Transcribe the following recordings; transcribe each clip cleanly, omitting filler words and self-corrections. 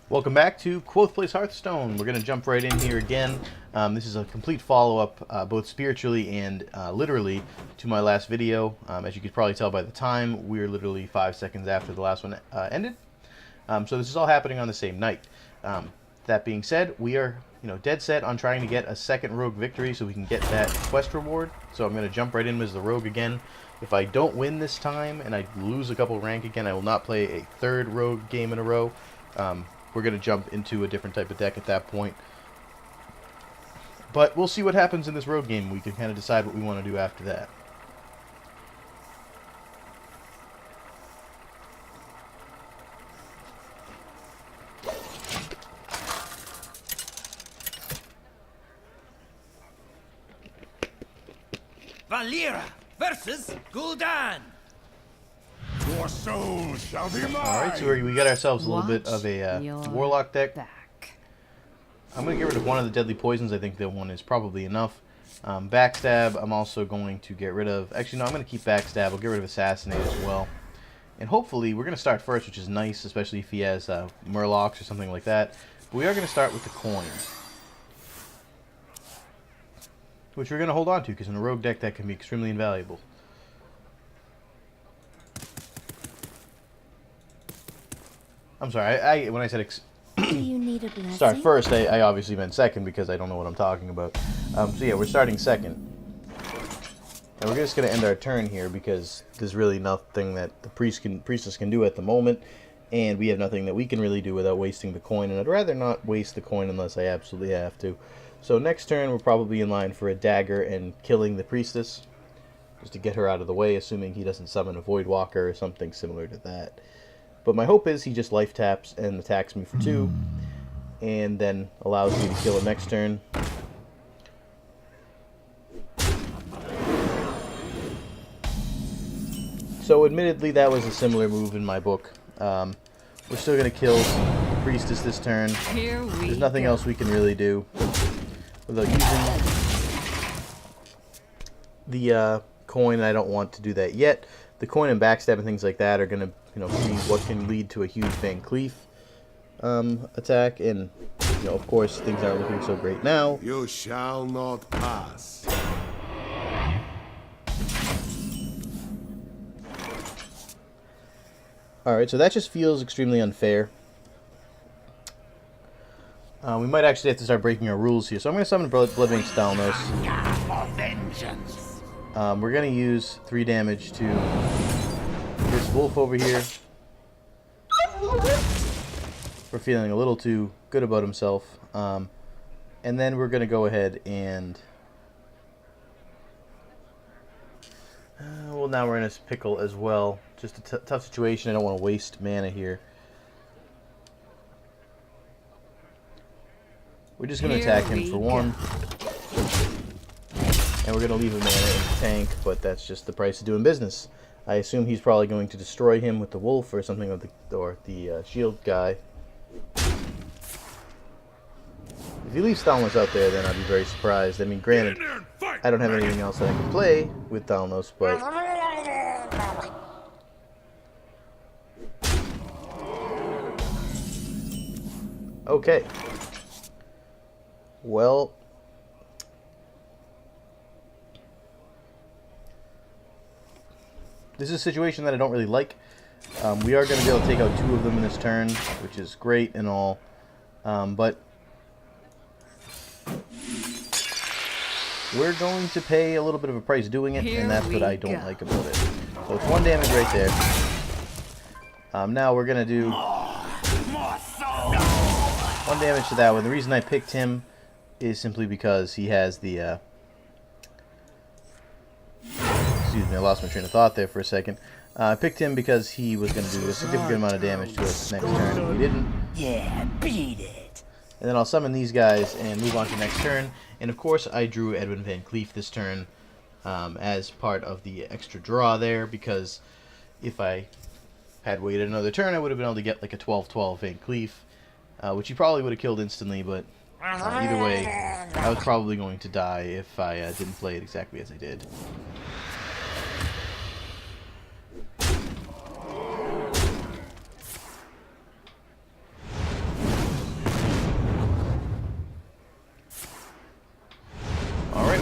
Welcome back to CoolKvothe Plays Hearthstone. We're going to jump right in here again. This is a complete follow-up, both spiritually and literally, to my last video. As you could probably tell by the time, we're literally 5 seconds after the last one ended. So this is all happening on the same night. That being said, we are dead set on trying to get a second rogue victory so we can get that quest reward. So I'm going to jump right in as the rogue again. If I don't win this time and I lose a couple rank again, I will not play a third rogue game in a row. We're going to jump into a different type of deck at that point. But we'll see what happens in this rogue game. We can kind of decide what we want to do after that. Valera versus Gul'dan. Your soul shall be mine. Alright, so we got ourselves a little bit of a warlock deck. I'm going to get rid of one of the deadly poisons. I think that one is probably enough. Backstab, I'm also going to get rid of... Actually, no, I'm going to keep Backstab. I'll get rid of Assassinate as well. And hopefully, we're going to start first, which is nice, especially if he has Murlocs or something like that. But we are going to start with the coin, which we're going to hold on to, because in a rogue deck, that can be extremely invaluable. I'm sorry, when I said Do you need a blessing? start first, I obviously meant second because I don't know what I'm talking about. So yeah, we're starting second. And we're just going to end our turn here because there's really nothing that the priestess can do at the moment. And we have nothing that we can really do without wasting the coin. And I'd rather not waste the coin unless I absolutely have to. So next turn, we're probably in line for a dagger and killing the priestess, just to get her out of the way, assuming he doesn't summon a Void Walker or something similar to that. But my hope is he just life taps and attacks me for 2, and then allows me to kill him next turn. So admittedly, that was a similar move in my book. We're still going to kill the priestess this turn. There's nothing else we can really do without using the coin. I don't want to do that yet. The coin and backstab and things like that are going to be what can lead to a huge Van Cleef attack. And, of course, things aren't looking so great now. You shall not pass. Alright, so that just feels extremely unfair. We might actually have to start breaking our rules here. So I'm going to summon Bloodbane Stalnos. We're going to use 3 damage to this wolf over here. We're feeling a little too good about himself. And then we're going to go ahead and... well, now we're in a pickle as well. Just a tough situation. I don't want to waste mana here. We're just going to attack him for 1. And we're going to leave a mana in the tank, but that's just the price of doing business. I assume he's probably going to destroy him with the wolf or something, with the shield guy. If he leaves Thalnos out there, then I'd be very surprised. I mean, granted, I don't have anything else that I can play with Thalnos, but... okay. Well... this is a situation that I don't really like. We are going to be able to take out 2 of them in this turn, which is great and all. But we're going to pay a little bit of a price doing it, and that's what I don't like about it. So it's 1 damage right there. Now we're going to do 1 damage to that one. The reason I picked him is simply because he has the... excuse me, I lost my train of thought there for a second. I picked him because he was going to do a significant amount of damage to us next turn. If he didn't... yeah, beat it. And then I'll summon these guys and move on to next turn. And of course, I drew Edwin Van Cleef this turn as part of the extra draw there, because if I had waited another turn, I would have been able to get like a 12-12 Van Cleef, which he probably would have killed instantly, but either way, I was probably going to die if I didn't play it exactly as I did.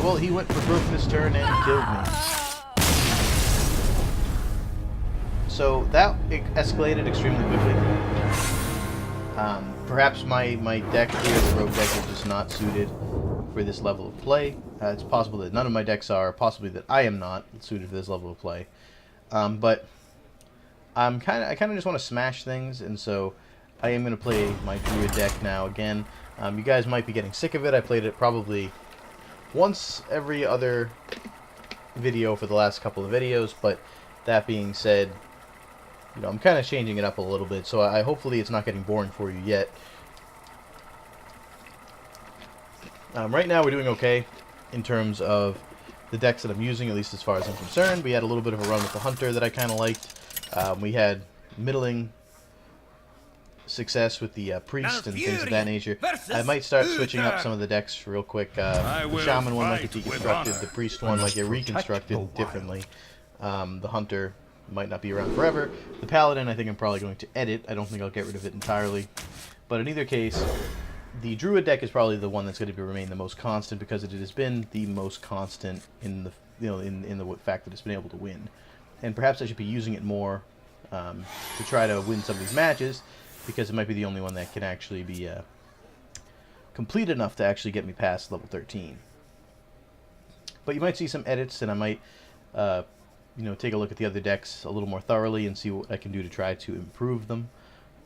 well, he went for broke this turn and killed me. So that escalated extremely quickly. Perhaps my deck here, the rogue deck, is just not suited for this level of play. It's possible that none of my decks are, possibly that I am not suited for this level of play. But I kind of just want to smash things, and so I am going to play my Druid deck now again. You guys might be getting sick of it. I played it probably once every other video for the last couple of videos, but that being said, you know, I'm kind of changing it up a little bit, so hopefully it's not getting boring for you yet. Right now we're doing okay in terms of the decks that I'm using, at least as far as I'm concerned. We had a little bit of a run with the Hunter that I kind of liked. We had middling success with the Priest and things of that nature. I might start switching up some of the decks real quick. The Shaman one might get deconstructed, the Priest one might get reconstructed differently. The Hunter might not be around forever. The Paladin I think I'm probably going to edit. I don't think I'll get rid of it entirely. But in either case, the Druid deck is probably the one that's going to remain the most constant, because it has been the most constant in the in the fact that it's been able to win. And perhaps I should be using it more to try to win some of these matches, because it might be the only one that can actually be complete enough to actually get me past level 13. But you might see some edits, and I might you know, take a look at the other decks a little more thoroughly and see what I can do to try to improve them.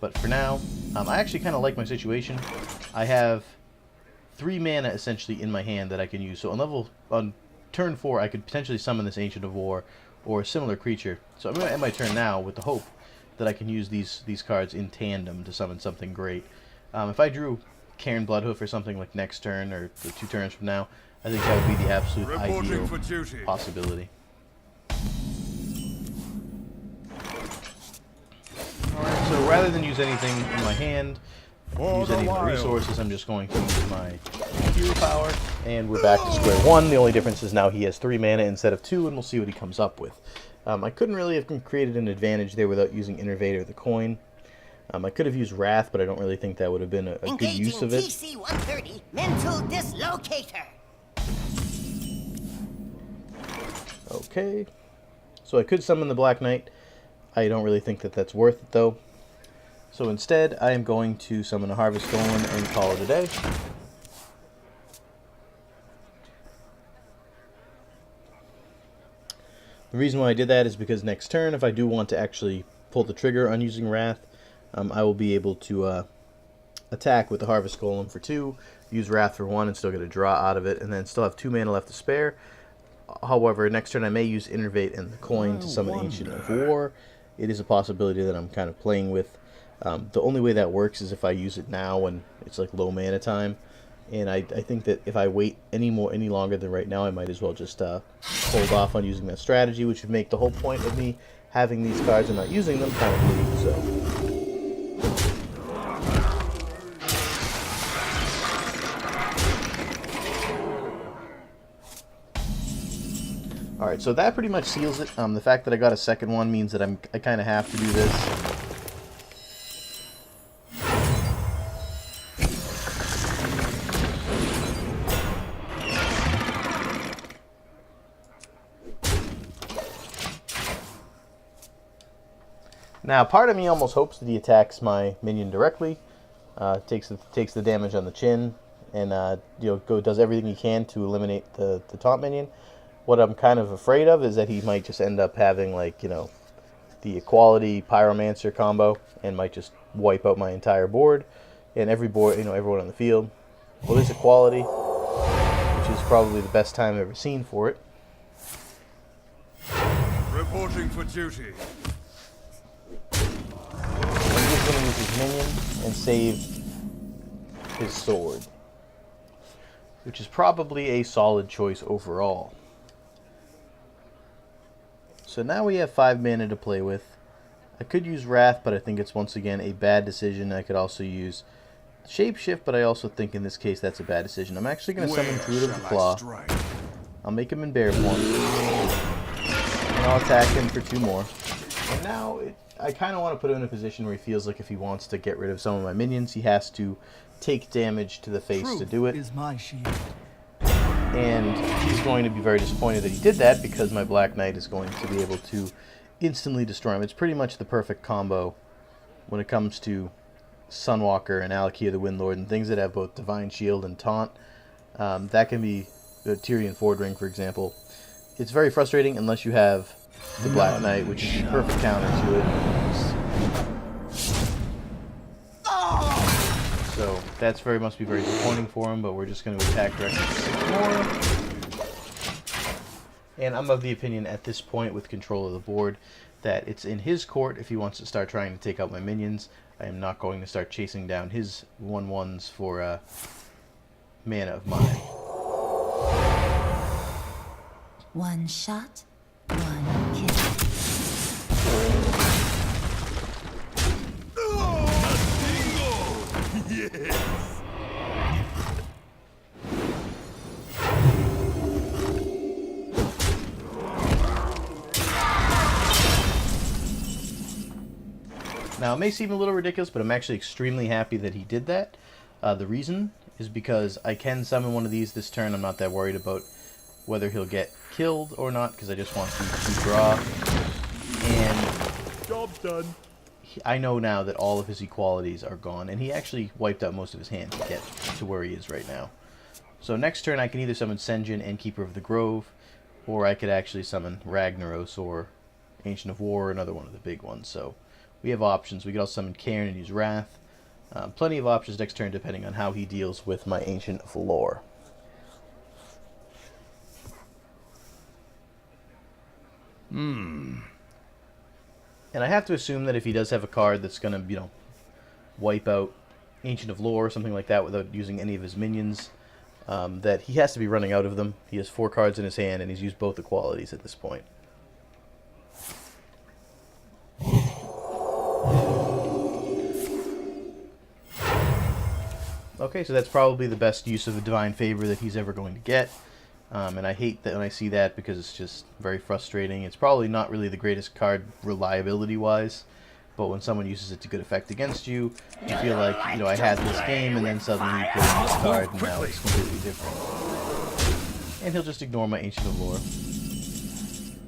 But for now, I actually kind of like my situation. I have 3 mana essentially in my hand that I can use. So on turn 4, I could potentially summon this Ancient of War or a similar creature. So I'm going to end my turn now with the hope that I can use these cards in tandem to summon something great. If I drew Cairn Bloodhoof or something like next turn or 2 turns from now, I think that would be the absolute ideal possibility. Alright, so rather than use anything in my hand, use any of my resources, I'm just going to use my hero power, and we're back to square one. The only difference is now he has 3 mana instead of 2, and we'll see what he comes up with. I couldn't really have created an advantage there without using Innervate or the coin. I could have used Wrath, but I don't really think that would have been a good use of it. TC-130 mental dislocator. Okay, so I could summon the Black Knight. I don't really think that that's worth it, though. So instead, I am going to summon a Harvest Golem and call it a day. The reason why I did that is because next turn, if I do want to actually pull the trigger on using Wrath, I will be able to attack with the Harvest Golem for 2, use Wrath for 1, and still get a draw out of it, and then still have 2 mana left to spare. However, next turn I may use Innervate and the coin to summon Ancient of War. It is a possibility that I'm kind of playing with. The only way that works is if I use it now when it's like low mana time. And I think that if I wait any longer than right now, I might as well just hold off on using that strategy, which would make the whole point of me having these cards and not using them kind of moot. So. Alright, so that pretty much seals it. The fact that I got a second one means that I kind of have to do this. Now, part of me almost hopes that he attacks my minion directly, takes the damage on the chin, and does everything he can to eliminate the taunt minion. What I'm kind of afraid of is that he might just end up having, like, the Equality Pyromancer combo and might just wipe out my entire board and everyone on the field. Well, there's Equality, which is probably the best time I've ever seen for it. Reporting for duty. I'm just going to use his minion and save his sword, which is probably a solid choice overall. So now we have 5 mana to play with. I could use Wrath, but I think it's once again a bad decision. I could also use Shapeshift, but I also think in this case that's a bad decision. I'm actually going to summon Druid of the Claw. I'll make him in bear form. And I'll attack him for 2 more. And now I kind of want to put him in a position where he feels like if he wants to get rid of some of my minions, he has to take damage to the face to do it. Is my shield. And he's going to be very disappointed that he did that, because my Black Knight is going to be able to instantly destroy him. It's pretty much the perfect combo when it comes to Sunwalker and Alakia the Windlord and things that have both Divine Shield and Taunt. That can be the Tyrion Ford Ring, for example. It's very frustrating unless you have the Black Knight, which is the perfect counter to it. So that's must be very disappointing for him, but we're just going to attack directly for 6 more. And I'm of the opinion at this point, with control of the board, that it's in his court if he wants to start trying to take out my minions. I am not going to start chasing down his 1/1s for mana of mine. One shot, one kill. Yes! Now, it may seem a little ridiculous, but I'm actually extremely happy that he did that. The reason is because I can summon one of these this turn. I'm not that worried about whether he'll get killed or not, because I just want to draw. And Job done. I know now that all of his equalities are gone, and he actually wiped out most of his hand to get to where he is right now. So next turn I can either summon Sen'jin and Keeper of the Grove, or I could actually summon Ragnaros or Ancient of War, another one of the big ones. So we have options. We could also summon Cairn and use Wrath. Plenty of options next turn depending on how he deals with my Ancient of Lore. And I have to assume that if he does have a card that's going to, wipe out Ancient of Lore or something like that without using any of his minions, that he has to be running out of them. He has 4 cards in his hand, and he's used both the qualities at this point. Okay, so that's probably the best use of a Divine Favor that he's ever going to get. And I hate that when I see that, because it's just very frustrating. It's probably not really the greatest card reliability-wise, but when someone uses it to good effect against you, you feel like, I had this game, and then suddenly you put in this card, and now it's completely different. And he'll just ignore my Ancient of Lore.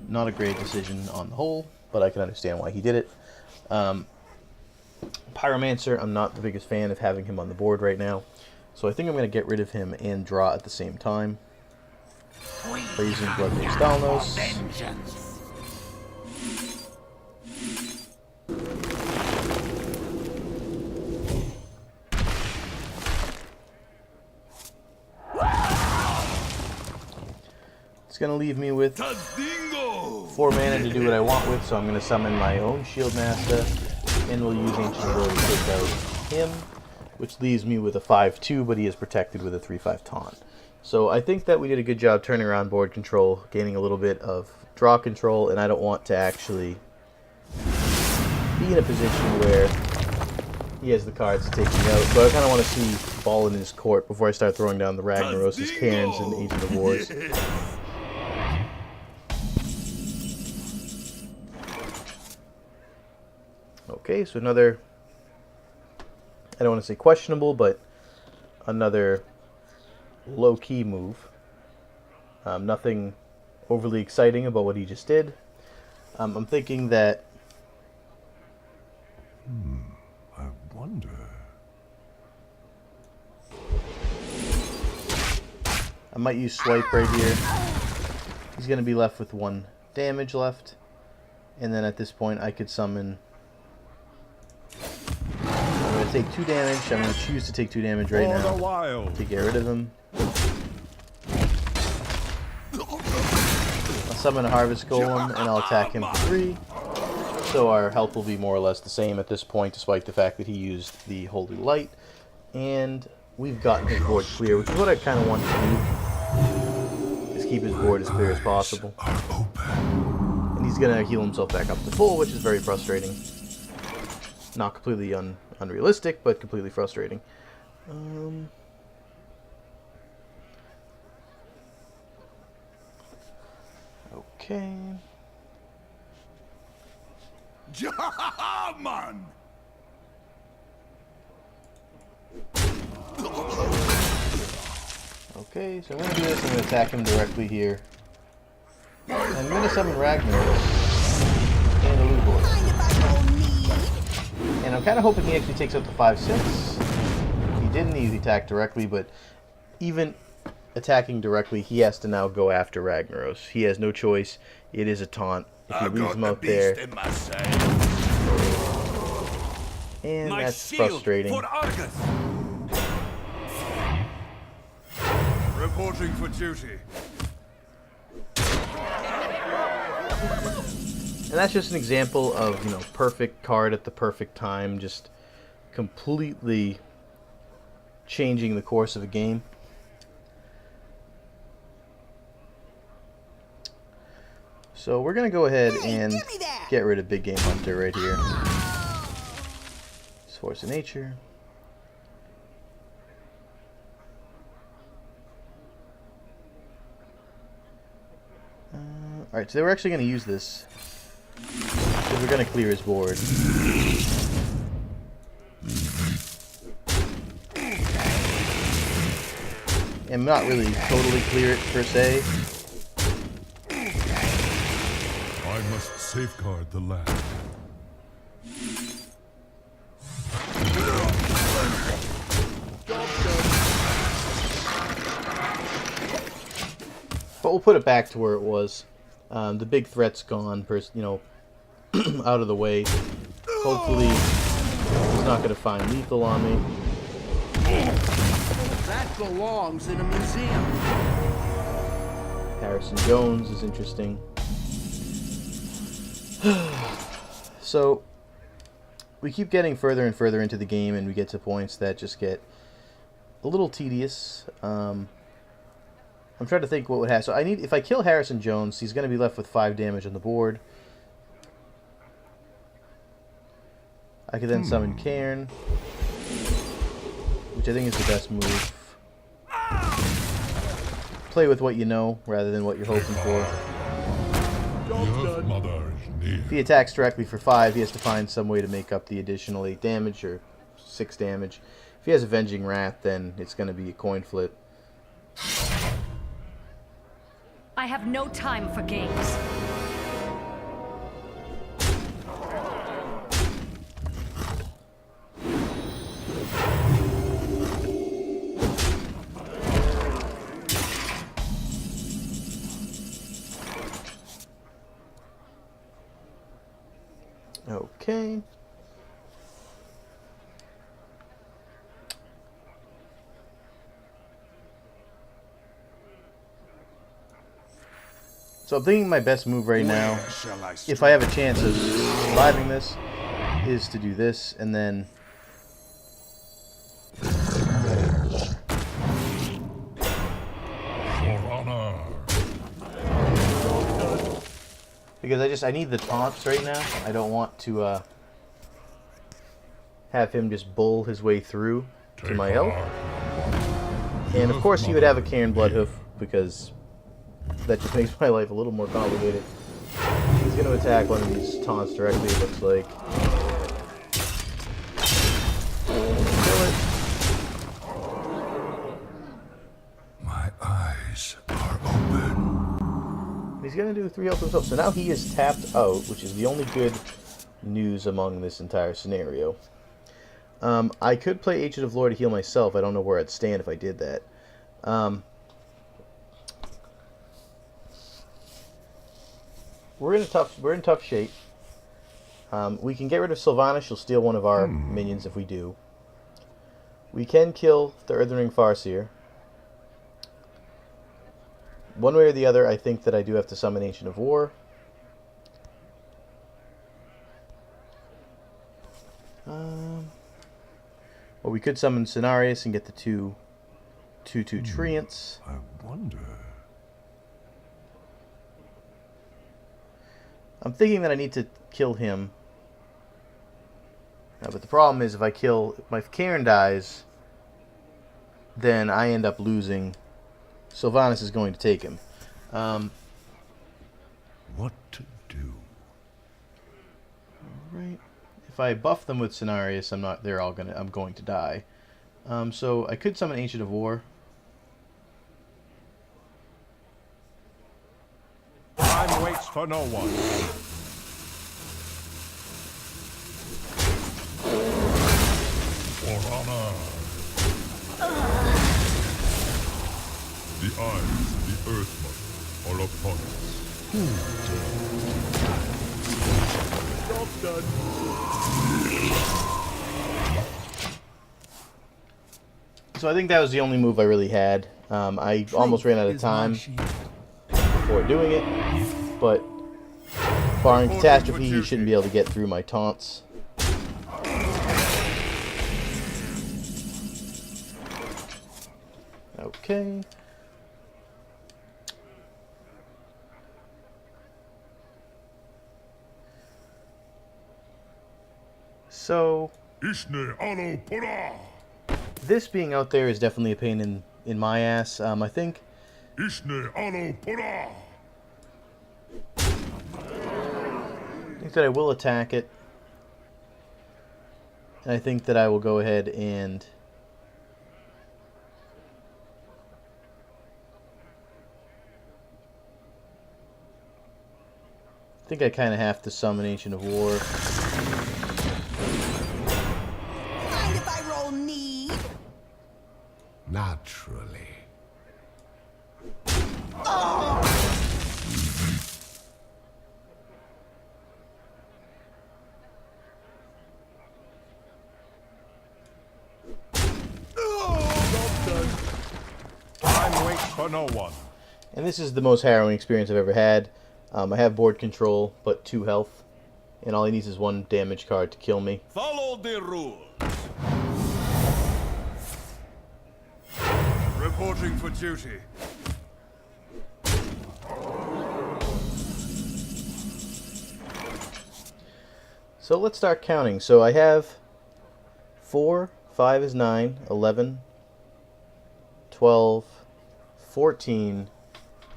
Not a great decision on the whole, but I can understand why he did it. Pyromancer, I'm not the biggest fan of having him on the board right now, so I think I'm going to get rid of him and draw at the same time. By using Bloodmage Stalnos. It's going to leave me with 4 mana to do what I want with, so I'm going to summon my own Shield Master, and we'll use Ancient Lore to take out him, which leaves me with a 5/2, but he is protected with a 3/5 taunt. So I think that we did a good job turning around board control, gaining a little bit of draw control, and I don't want to actually be in a position where he has the cards to take me out. So I kind of want to see ball in his court before I start throwing down the Ragnaroses, Cairns, and Ancient of Wars. Okay, so another, I don't want to say questionable, but another low-key move. Nothing overly exciting about what he just did. I'm thinking that... I wonder... I might use Swipe right here. He's going to be left with 1 damage left. And then at this point I could summon... I'm going to take 2 damage. I'm going to choose to take 2 damage right now to get rid of him. I'll summon a Harvest Golem and I'll attack him for 3. So our health will be more or less the same at this point, despite the fact that he used the Holy Light. And we've gotten his board clear, which is what I kind of want to do. Is keep his board as clear as possible. And he's going to heal himself back up to full, which is very frustrating. Not completely unrealistic, but completely frustrating. Okay. Man! Okay, Okay, so I'm going to do this. I'm going to attack him directly here. And I'm going to summon Ragnaros and a Loot Board. Mind if I roll need? And I'm kind of hoping he actually takes out the 5/6. He didn't. He attacked directly, but even attacking directly, he has to now go after Ragnaros. He has no choice. It is a taunt. If he leaves him out there, and that's frustrating. Reporting for duty. And that's just an example of, you know, perfect card at the perfect time, just completely changing the course of a game. So we're going to go ahead and give me that. get rid of Big Game Hunter right here. Just Force of Nature. Alright, so we're actually going to use this. Because we're going to clear his board. And not really totally clear it per se. I must safeguard the land. But we'll put it back to where it was. The big threat's gone, you know, out of the way. Hopefully, he's not going to find lethal on me. That belongs in a museum. Harrison Jones is interesting. So, we keep getting further and further into the game, and we get to points that just get a little tedious. I'm trying to think what would happen. So if I kill Harrison Jones, he's going to be left with 5 damage on the board. I could then summon Cairn, which I think is the best move. Play with what you know rather than what you're hoping for. If he attacks directly for 5, he has to find some way to make up the additional 8 damage or 6 damage. If he has Avenging Wrath, then it's going to be a coin flip. I have no time for games. Okay. So I'm thinking my best move right now, if I have a chance of surviving this, is to do this, and then because I need the taunts right now. I don't want to have him just bull his way through to my health. And of course he would have a Cairn Bloodhoof, because that just makes my life a little more complicated. He's going to attack one of these taunts directly, it looks like. Kill it. My eyes are open. He's going to do 3 health himself. So now he is tapped out, which is the only good news among this entire scenario. I could play Ancient of Lore to heal myself. I don't know where I'd stand if I did that. We're in tough shape. We can get rid of Sylvanas. She'll steal one of our minions if we do. We can kill the Earthen Ring Farseer. One way or the other, I think that I do have to summon Ancient of War. Well, we could summon Cenarius and get the 2/2 Treants. I wonder. I'm thinking that I need to kill him. But the problem is, if Cairn dies, then I end up losing. Sylvanas is going to take him. What to do? Right. If I buff them with Cenarius, I'm going to die. So I could summon Ancient of War. for no one. For honor. The eyes of the Earth Mother are upon us. Job done. So I think that was the only move I really had. I almost ran out of time before doing it, but barring catastrophe, he shouldn't be able to get through my taunts. Okay. So this being out there is definitely a pain in my ass. I think that I will attack it. And I think that I will go ahead and I think I kind of have to summon Ancient of War. Mind if I roll need? Naturally. Time waits for no one. And this is the most harrowing experience I've ever had. I have board control, but 2 health. And all he needs is 1 damage card to kill me. Follow the rules. Reporting for duty. So let's start counting. So I have 4, 5 is 9, 11, 12, 14,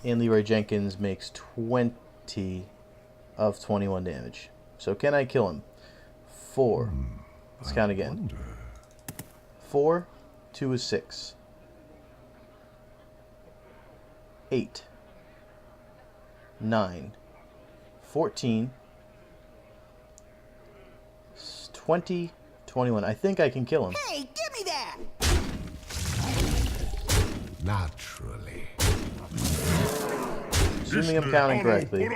and Leroy Jenkins makes 20 of 21 damage. So can I kill him? 4. Let's count again. 4, 2 is 6. 8, 9, 14, 20, 21. I think I can kill him. Hey, give me that! Naturally. Assuming I'm counting correctly.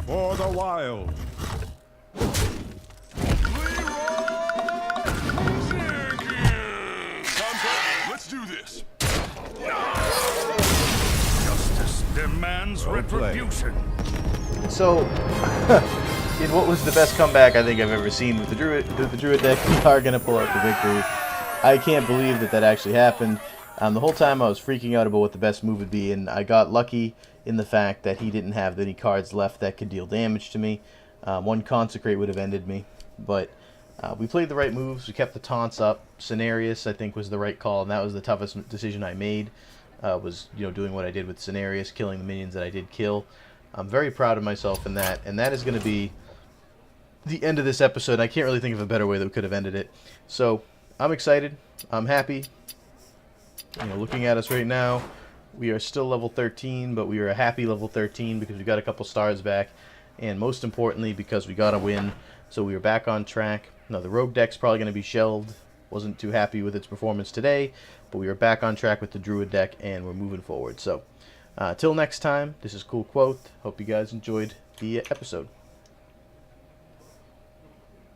For the wild. Let's do this. Justice demands retribution. So, in what was the best comeback I think I've ever seen with the Druid deck, we are going to pull out the victory. I can't believe that actually happened. The whole time I was freaking out about what the best move would be, and I got lucky in the fact that he didn't have any cards left that could deal damage to me. 1 Consecrate would have ended me, but we played the right moves. We kept the taunts up. Cenarius, I think, was the right call, and that was the toughest decision I made. Was doing what I did with Cenarius, killing the minions that I did kill. I'm very proud of myself in that, and that is going to be the end of this episode. I can't really think of a better way that we could have ended it. So I'm excited. I'm happy. Looking at us right now, we are still level 13, but we are a happy level 13 because we got a couple stars back, and most importantly because we got a win. So we are back on track. Now the Rogue deck's probably going to be shelved. Wasn't too happy with its performance today, but we are back on track with the Druid deck, and we're moving forward. So till next time, this is CoolKvothe. Hope you guys enjoyed the episode.